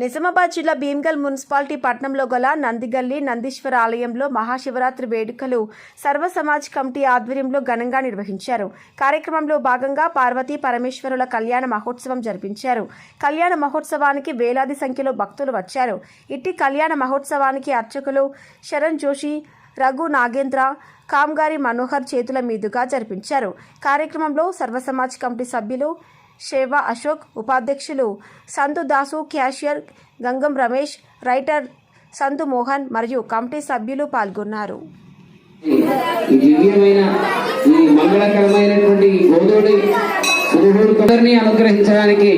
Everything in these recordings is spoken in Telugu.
నిజామాబాద్ జిల్లా భీమ్గల్ మున్సిపాలిటీ పట్టణంలో గల నందిగల్లి నందీశ్వర ఆలయంలో మహాశివరాత్రి వేడుకలు సర్వ సమాజ్ కమిటీ ఆధ్వర్యంలో ఘనంగా నిర్వహించారు. కార్యక్రమంలో భాగంగా పార్వతీ పరమేశ్వరుల కళ్యాణ మహోత్సవం జరిపించారు. కళ్యాణ మహోత్సవానికి వేలాది సంఖ్యలో భక్తులు వచ్చారు. ఇట్టి కళ్యాణ మహోత్సవానికి అర్చకులు శరణ్ జోషి, రఘు నాగేంద్ర, కామ్గారి మనోహర్ చేతుల మీదుగా జరిపించారు. కార్యక్రమంలో సర్వ సమాజ్ కమిటీ సభ్యులు శేవ అశోక్, ఉపాధ్యక్షులు సంతు దాసు, క్యాషియర్ గంగం రమేష్, రైటర్ సంతు మోహన్ మరియు కమిటీ సభ్యులు పాల్గొన్నారు. అనుగ్రహించడానికి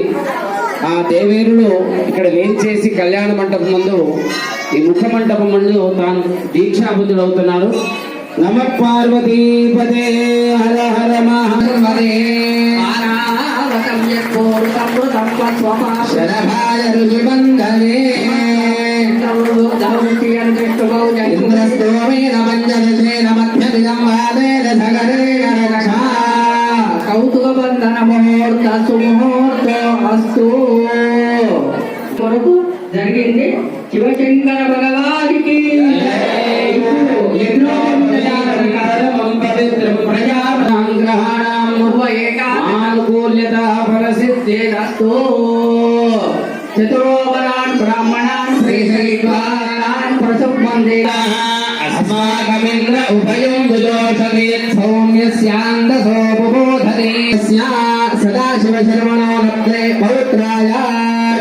ఆ దేవేరులు ఇక్కడ వేంచేసి కళ్యాణ మంటపం ముందు, ఈ ముఖ మంటపం ముందు తాను దీక్షాబుద్ధులు అవుతున్నారు. నమ పార్వతీపదే హర హర మహాదేవ శరభాయ రుచిబంధనే ఇంద్రస్తోమేన మంజలసేన మధ్యమిదం వాదేన సగరేణ రక్షా కౌతుకబంధన ముహూర్త సుముహూర్త అస్తు కొరకు జరిగింది. శివశంకర భగవానికి ఎన్నో పవిత్రం ప్రజాగ్రహాణం అనుకూల్యత ఫలసిద్ధేరస్తు. చతురోపరాన్ బ్రాహ్మణాన్ శ్రీశైవాన్ ప్రసుబంధే అస్మాకమింద్ర ఉభయం దుదోషమే సౌమ్యస్యాందసో బోధతే సదాశివ శర్మణో నప్తే పౌత్రాయ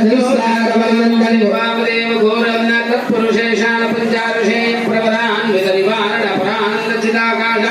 శ్రీశ్రాగవర్ణందరి వామదేవ గోరవన తత్పురుషేషాన పంచారుషే ప్రవరాన్ విదరివారణ పరానంద చిదాకాశ